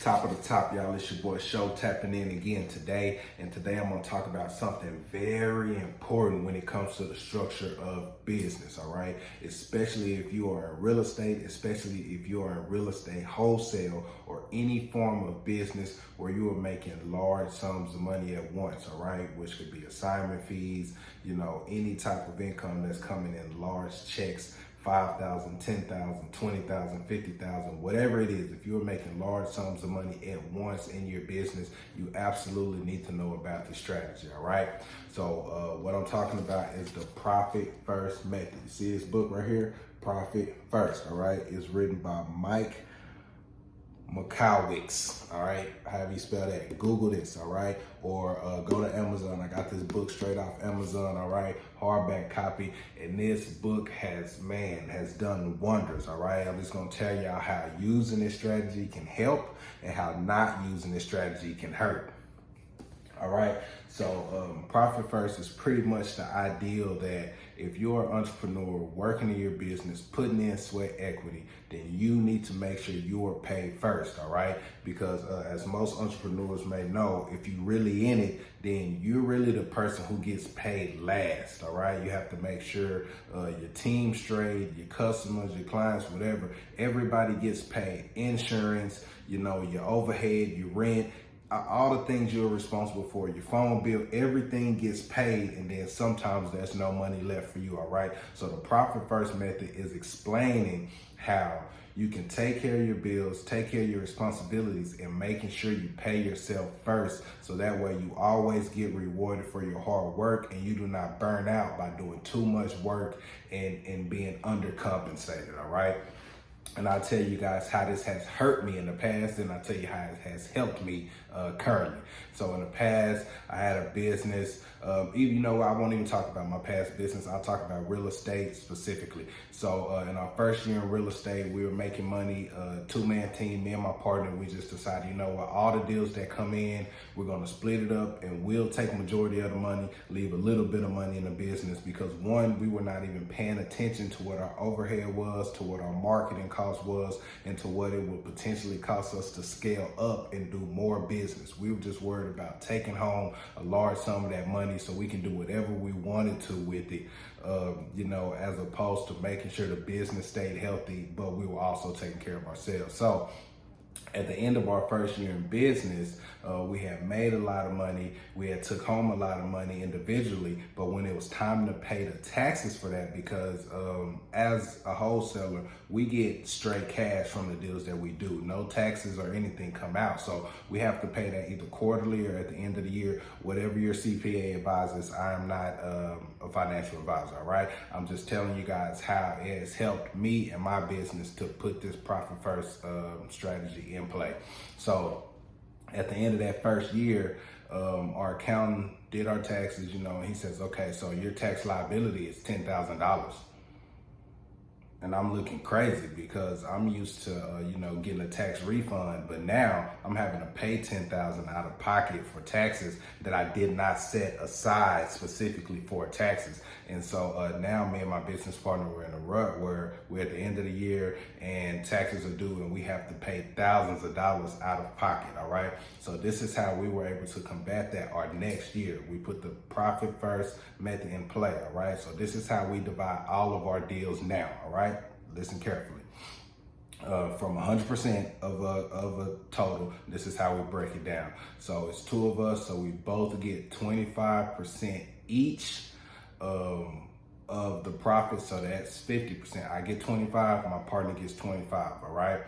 Top of the top, y'all. It's your boy Show tapping in again today. And today I'm going to talk about something very important when it comes to the structure of business, all right? Especially if you are in real estate, especially if you are in real estate wholesale or any form of business where you are making large sums of money at once, all right? Which could be assignment fees, any type of income that's coming in large checks. 5,000, 10,000, 20,000, 50,000, whatever it is. If you're making large sums of money at once in your business, you absolutely need to know about this strategy, all right? So what I'm talking about is the Profit First method. You see this book right here, Profit First, all right? It's written by Mike Makowicz, all right? However you spell that, Google this, all right? Or go to Amazon. I got this book straight off Amazon, all right? Hardback copy. And this book has done wonders, all right? I'm just gonna tell y'all how using this strategy can help and how not using this strategy can hurt. All right, so Profit First is pretty much the ideal that if you're an entrepreneur working in your business, putting in sweat equity, then you need to make sure you are paid first, all right? Because as most entrepreneurs may know, if you're really in it, then you're really the person who gets paid last, all right? You have to make sure your team's straight, your customers, your clients, whatever, everybody gets paid. Insurance, your overhead, your rent, all the things you're responsible for, your phone bill, everything gets paid, and then sometimes there's no money left for you, all right? So the Profit First method is explaining how you can take care of your bills, take care of your responsibilities, and making sure you pay yourself first, so that way you always get rewarded for your hard work and you do not burn out by doing too much work and being undercompensated, all right? And I'll tell you guys how this has hurt me in the past, and I'll tell you how it has helped me currently. So in the past, I had a business. I won't even talk about my past business. I'll talk about real estate specifically. So in our first year in real estate, we were making money, two-man team, me and my partner. We just decided, all the deals that come in, we're going to split it up, and we'll take majority of the money, leave a little bit of money in the business, because one, we were not even paying attention to what our overhead was, to what our marketing cost was, and to what it would potentially cost us to scale up and do more business. We were just worried about taking home a large sum of that money so we can do whatever we wanted to with it, as opposed to making sure the business stayed healthy, but we were also taking care of ourselves. So at the end of our first year in business, we had made a lot of money. We had took home a lot of money individually, but when it was time to pay the taxes for that, because as a wholesaler, we get straight cash from the deals that we do. No taxes or anything come out. So we have to pay that either quarterly or at the end of the year, whatever your CPA advises. I am not a financial advisor, all right? I'm just telling you guys how it has helped me and my business to put this Profit First strategy in play. So at the end of that first year, our accountant did our taxes, and he says, okay, so your tax liability is $10,000. And I'm looking crazy because I'm used to, getting a tax refund, but now I'm having to pay $10,000 out of pocket for taxes that I did not set aside specifically for taxes. And so now me and my business partner were in a rut where we're at the end of the year and taxes are due, and we have to pay thousands of dollars out of pocket, all right? So this is how we were able to combat that our next year. We put the Profit First method in play, all right? So this is how we divide all of our deals now, all right? Listen carefully. From 100% of a total, this is how we break it down. So it's two of us, so we both get 25% each of the profit, so that's 50%. I get 25, my partner gets 25, all right?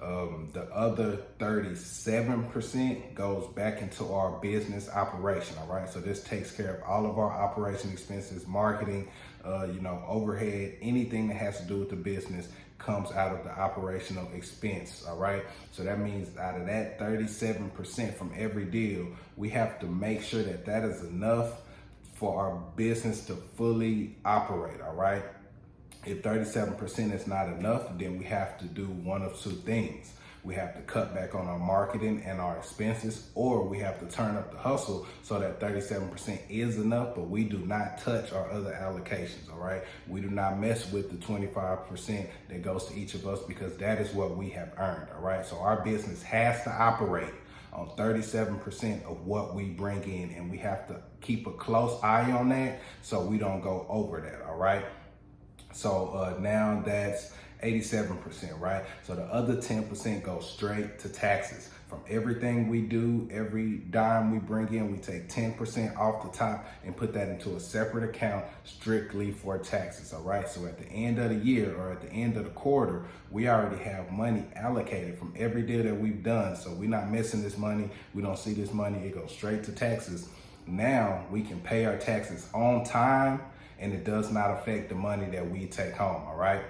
The other 37% goes back into our business operation, all right? So this takes care of all of our operation expenses, marketing, overhead, anything that has to do with the business comes out of the operational expense, all right? So that means out of that 37% from every deal, we have to make sure that that is enough for our business to fully operate, all right? If 37% is not enough, then we have to do one of two things. we have to cut back on our marketing and our expenses, or we have to turn up the hustle so that 37% is enough, but we do not touch our other allocations, all right? We do not mess with the 25% that goes to each of us, because that is what we have earned, all right? So our business has to operate on 37% of what we bring in, and we have to keep a close eye on that so we don't go over that, all right? So now that's 87%, right? So the other 10% goes straight to taxes. From everything we do, every dime we bring in, we take 10% off the top and put that into a separate account strictly for taxes, all right? So at the end of the year or at the end of the quarter, we already have money allocated from every deal that we've done. So we're not missing this money. We don't see this money. It goes straight to taxes. Now we can pay our taxes on time, and it does not affect the money that we take home, all right?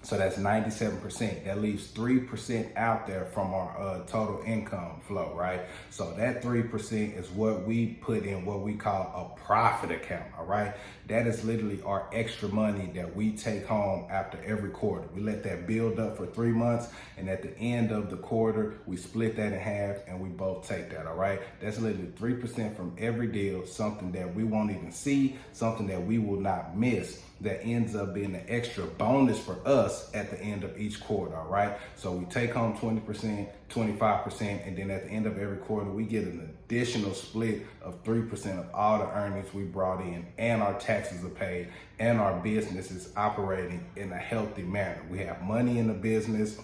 So that's 97%. That leaves 3% out there from our total income flow, right? So that 3% is what we put in what we call a profit account, all right? That is literally our extra money that we take home after every quarter. We let that build up for 3 months, and at the end of the quarter, we split that in half and we both take that, all right? That's literally 3% from every deal, something that we won't even see, something that we will not miss, that ends up being an extra bonus for us at the end of each quarter, all right? So we take home 20%, 25%, and then at the end of every quarter, we get an additional split of 3% of all the earnings we brought in, and our taxes are paid, and our business is operating in a healthy manner. We have money in the business,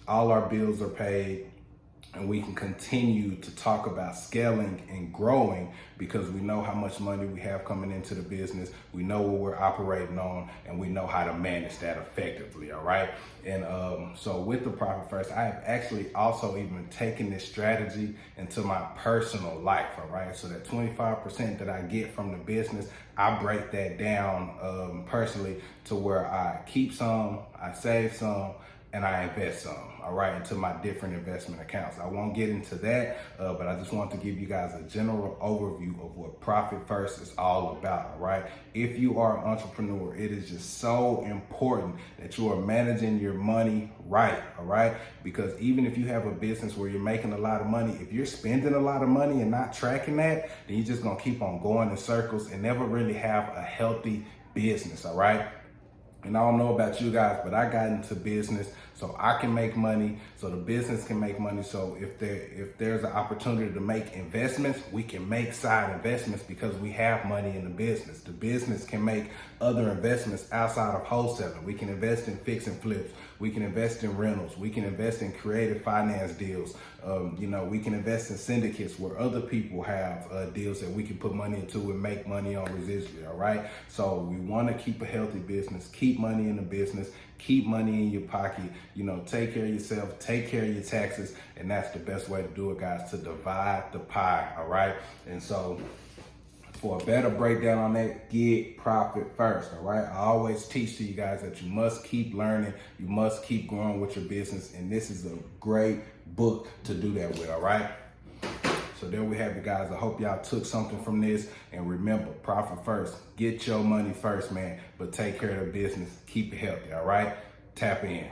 all our bills are paid, and we can continue to talk about scaling and growing because we know how much money we have coming into the business. We know what we're operating on, and we know how to manage that effectively, all right? And so with the Profit First, I have actually also even taken this strategy into my personal life, all right? So that 25% that I get from the business, I break that down personally to where I keep some, I save some, and I invest some, all right, into my different investment accounts. I won't get into that, but I just want to give you guys a general overview of what Profit First is all about, all right? If you are an entrepreneur, it is just so important that you are managing your money right, all right? Because even if you have a business where you're making a lot of money, if you're spending a lot of money and not tracking that, then you're just gonna keep on going in circles and never really have a healthy business, all right? And I don't know about you guys, but I got into business so I can make money, so the business can make money. So if there's an opportunity to make investments, we can make side investments because we have money in the business. The business can make other investments outside of wholesaling. We can invest in fix and flips. We can invest in rentals. We can invest in creative finance deals. We can invest in syndicates where other people have deals that we can put money into and make money on residual, all right? So we want to keep a healthy business, keep money in the business, keep money in your pocket, take care of yourself, take care of your taxes, and that's the best way to do it, guys, to divide the pie, all right? And so for a better breakdown on that, get Profit First, all right? I always teach to you guys that you must keep learning, you must keep growing with your business, and this is a great book to do that with, all right? So there we have it, guys. I hope y'all took something from this, and remember, Profit First. Get your money first, man, but take care of the business. Keep it healthy, all right? Tap in.